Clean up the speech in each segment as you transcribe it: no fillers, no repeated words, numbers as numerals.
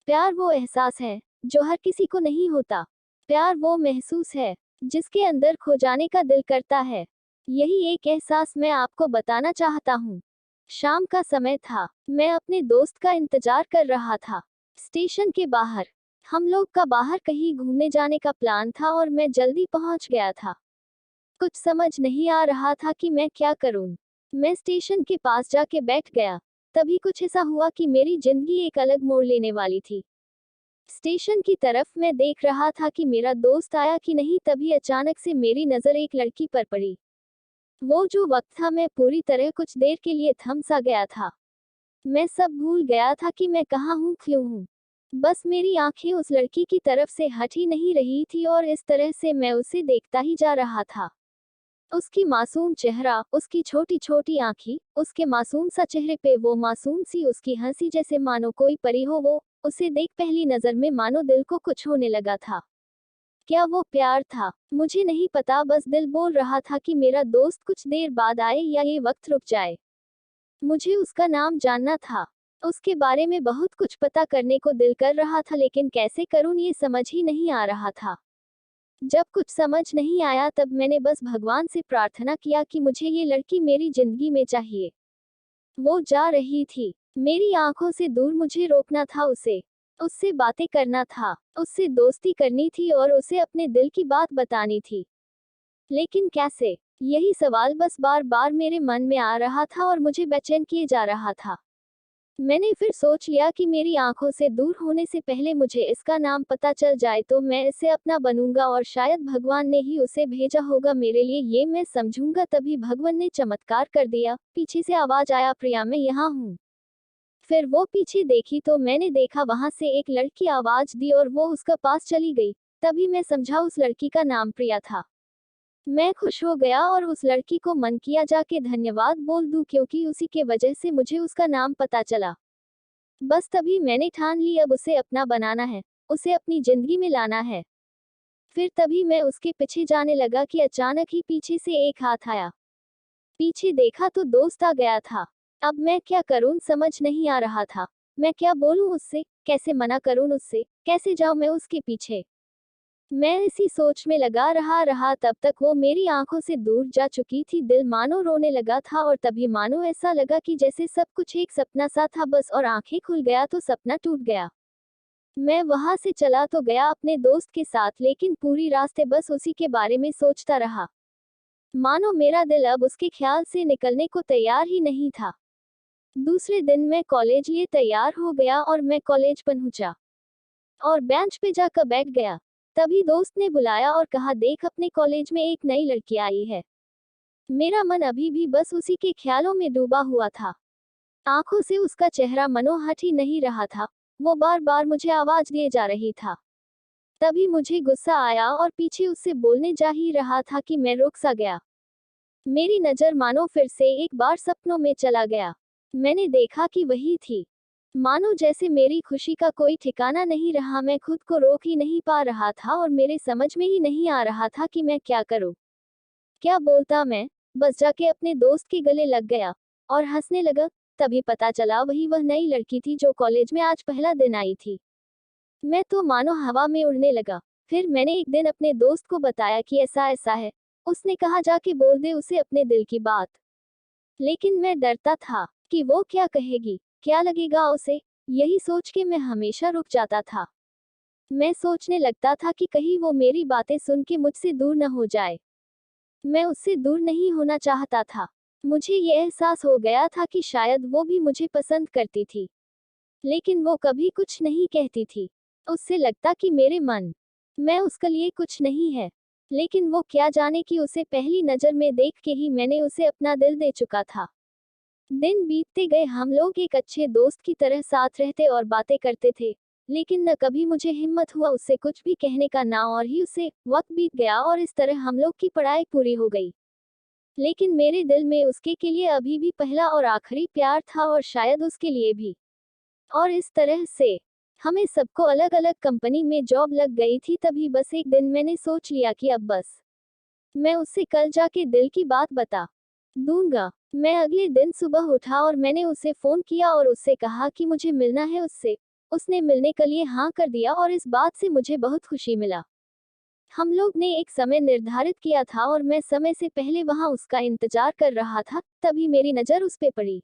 प्यार वो एहसास है जो हर किसी को नहीं होता। प्यार वो महसूस है जिसके अंदर खो जाने का दिल करता है। यही एक एहसास मैं आपको बताना चाहता हूँ। शाम का समय था। मैं अपने दोस्त का इंतजार कर रहा था स्टेशन के बाहर। हम लोग का बाहर कहीं घूमने जाने का प्लान था और मैं जल्दी पहुंच गया था। कुछ समझ नहीं आ रहा था कि मैं क्या करूं। मैं स्टेशन के पास जाके बैठ गया। तभी कुछ ऐसा हुआ कि मेरी जिंदगी एक अलग मोड़ लेने वाली थी। स्टेशन की तरफ मैं देख रहा था कि मेरा दोस्त आया कि नहीं, तभी अचानक से मेरी नजर एक लड़की पर पड़ी। वो जो वक्त था, मैं पूरी तरह कुछ देर के लिए थम सा गया था। मैं सब भूल गया था कि मैं कहाँ हूँ, क्यों हूँ। बस मेरी आंखें उस लड़की की तरफ से हट ही नहीं रही थी और इस तरह से मैं उसे देखता ही जा रहा था। उसकी मासूम चेहरा, उसकी छोटी छोटी आंखें, उसके मासूम सा चेहरे पे वो मासूम सी उसकी हंसी, जैसे मानो कोई परी हो वो। उसे देख पहली नजर में मानो दिल को कुछ होने लगा था। क्या वो प्यार था? मुझे नहीं पता, बस दिल बोल रहा था कि मेरा दोस्त कुछ देर बाद आए या ये वक्त रुक जाए। मुझे उसका नाम जानना था। उसके बारे में बहुत कुछ पता करने को दिल कर रहा था, लेकिन कैसे करूं ये समझ ही नहीं आ रहा था। जब कुछ समझ नहीं आया तब मैंने बस भगवान से प्रार्थना किया कि मुझे ये लड़की मेरी जिंदगी में चाहिए। वो जा रही थी मेरी आंखों से दूर, मुझे रोकना था उसे। उससे बातें करना था, उससे दोस्ती करनी थी और उसे अपने दिल की बात बतानी थी। लेकिन कैसे? यही सवाल बस बार बार मेरे मन में आ रहा था और मुझे बेचैन किए जा रहा था। मैंने फिर सोच लिया कि मेरी आंखों से दूर होने से पहले मुझे इसका नाम पता चल जाए तो मैं इसे अपना बनूंगा और शायद भगवान ने ही उसे भेजा होगा मेरे लिए, ये मैं समझूंगा। तभी भगवान ने चमत्कार कर दिया। पीछे से आवाज आया, प्रिया मैं यहाँ हूँ। फिर वो पीछे देखी तो मैंने देखा वहां से एक लड़की आवाज दी और वो उसका पास चली गई। तभी मैं समझा उस लड़की का नाम प्रिया था। मैं खुश हो गया और उस लड़की को मन किया जाके धन्यवाद बोल दूं, क्योंकि उसी के वजह से मुझे उसका नाम पता चला। बस तभी मैंने ठान ली, अब उसे अपना बनाना है, उसे अपनी जिंदगी में लाना है। फिर तभी मैं उसके पीछे जाने लगा कि अचानक ही पीछे से एक हाथ आया। पीछे देखा तो दोस्त आ गया था। अब मैं क्या करूं समझ नहीं आ रहा था। मैं क्या बोलूं उससे, कैसे मना करूं उससे, कैसे जाऊं मैं उसके पीछे। मैं इसी सोच में लगा रहा तब तक वो मेरी आंखों से दूर जा चुकी थी। दिल मानो रोने लगा था और तभी मानो ऐसा लगा कि जैसे सब कुछ एक सपना सा था बस, और आंखें खुल गया तो सपना टूट गया। मैं वहां से चला तो गया अपने दोस्त के साथ, लेकिन पूरी रास्ते बस उसी के बारे में सोचता रहा। मानो मेरा दिल अब उसके ख्याल से निकलने को तैयार ही नहीं था। दूसरे दिन मैं कॉलेज लिए तैयार हो गया और मैं कॉलेज पहुंचा और बेंच पे जाकर बैठ गया। तभी दोस्त ने बुलाया और कहा, देख अपने कॉलेज में एक नई लड़की आई है। मेरा मन अभी भी बस उसी के ख्यालों में डूबा हुआ था। आंखों से उसका चेहरा मनो हट ही नहीं रहा था। वो बार बार मुझे आवाज दिए जा रही था। तभी मुझे गुस्सा आया और पीछे उससे बोलने जा ही रहा था कि मैं रुक सा गया। मेरी नजर मानो फिर से एक बार सपनों में चला गया। मैंने देखा कि वही थी। मानो जैसे मेरी खुशी का कोई ठिकाना नहीं रहा, मैं खुद को रोक ही नहीं पा रहा था और मेरे समझ में ही नहीं आ रहा था कि मैं क्या करूं। क्या बोलता मैं? बस जाके अपने दोस्त के गले लग गया और हंसने लगा। तभी पता चला वही वह नई लड़की थी जो कॉलेज में आज पहला दिन आई थी। मैं तो मानो हवा में उड़ने लगा। फिर मैंने एक दिन अपने दोस्त को बताया कि ऐसा ऐसा है। उसने कहा, जाके बोल दे उसे अपने दिल की बात। लेकिन मैं डरता था कि वो क्या कहेगी, क्या लगेगा उसे। यही सोच के मैं हमेशा रुक जाता था। मैं सोचने लगता था कि कहीं वो मेरी बातें सुन के मुझसे दूर न हो जाए। मैं उससे दूर नहीं होना चाहता था। मुझे ये एहसास हो गया था कि शायद वो भी मुझे पसंद करती थी, लेकिन वो कभी कुछ नहीं कहती थी। उससे लगता कि मेरे मन मैं उसके लिए कुछ नहीं है। लेकिन वो क्या जाने कि उसे पहली नजर में देख के ही मैंने उसे अपना दिल दे चुका था। दिन बीतते गए, हम लोग एक अच्छे दोस्त की तरह साथ रहते और बातें करते थे। लेकिन न कभी मुझे हिम्मत हुआ उससे कुछ भी कहने का, ना और ही उसे। वक्त बीत गया और इस तरह हम लोग की पढ़ाई पूरी हो गई। लेकिन मेरे दिल में उसके के लिए अभी भी पहला और आखिरी प्यार था और शायद उसके लिए भी। और इस तरह से हमें सबको अलग अलग कंपनी में जॉब लग गई थी। तभी बस एक दिन मैंने सोच लिया कि अब बस मैं उससे कल जाके दिल की बात बता दूंगा। मैं अगले दिन सुबह उठा और मैंने उसे फोन किया और उससे कहा कि मुझे मिलना है उससे। उसने मिलने के लिए हाँ कर दिया और इस बात से मुझे बहुत खुशी मिला। हम लोग ने एक समय निर्धारित किया था और मैं समय से पहले वहां उसका इंतजार कर रहा था, तभी मेरी नज़र उस पे पड़ी।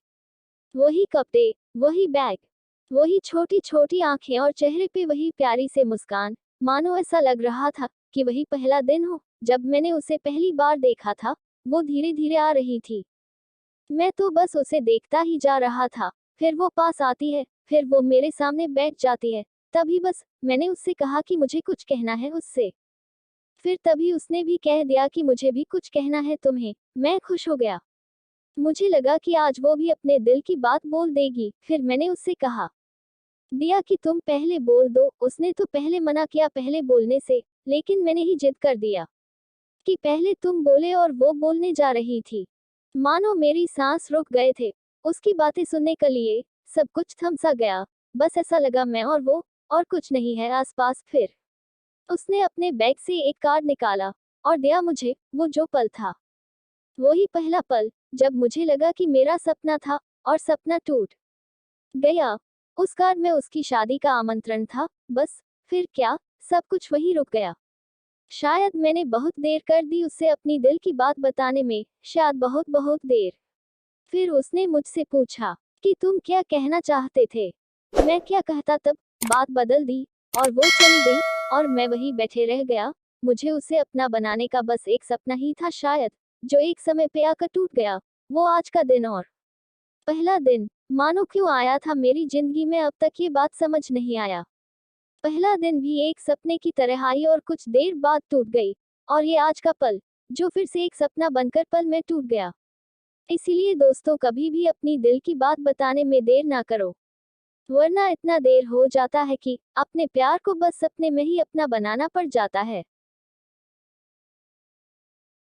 वही कपड़े, वही बैग, वही छोटी छोटी आंखें और चेहरे पे वही प्यारी से मुस्कान, मानो ऐसा लग रहा था कि वही पहला दिन हो जब मैंने उसे पहली बार देखा था। वो धीरे धीरे आ रही थी। मैं तो बस उसे देखता ही जा रहा था। फिर वो पास आती है, फिर वो मेरे सामने बैठ जाती है। तभी बस मैंने उससे कहा कि मुझे कुछ कहना है उससे। फिर तभी उसने भी कह दिया कि मुझे भी कुछ कहना है तुम्हें। मैं खुश हो गया। मुझे लगा कि आज वो भी अपने दिल की बात बोल देगी। फिर मैंने उससे कहा दिया कि तुम पहले बोल दो। उसने तो पहले मना किया पहले बोलने से, लेकिन मैंने ही जिद कर दिया कि पहले तुम बोले और वो बोलने जा रही थी। मानो मेरी सांस रुक गए थे। उसकी बातें सुनने के लिए सब कुछ थम सा गया। बस ऐसा लगा मैं और वो, और कुछ नहीं है आसपास। फिर उसने अपने बैग से एक कार्ड निकाला और दिया मुझे। वो जो पल था, वही पहला पल जब मुझे लगा कि मेरा सपना था और सपना टूट गया। उस कार्ड में उसकी शादी का आमंत्रण था। बस फिर क्या, सब कुछ वहीं रुक गया। शायद मैंने बहुत देर कर दी उससे अपनी दिल की बात बताने में, शायद बहुत बहुत देर। फिर उसने मुझसे पूछा कि तुम क्या कहना चाहते थे। मैं क्या कहता तब। बात बदल दी और वो चली गई और मैं वहीं बैठे रह गया। मुझे उसे अपना बनाने का बस एक सपना ही था शायद, जो एक समय पे आकर टूट गया। वो आज का दिन और पहला दिन मानो क्यों आया था मेरी जिंदगी में, अब तक ये बात समझ नहीं आया। पहला दिन भी एक सपने की तरह आई और कुछ देर बाद टूट गई। और ये आज का पल, जो फिर से एक सपना बनकर पल में टूट गया। इसीलिए दोस्तों, कभी भी अपनी दिल की बात बताने में देर ना करो, वरना इतना देर हो जाता है कि अपने प्यार को बस सपने में ही अपना बनाना पड़ जाता है।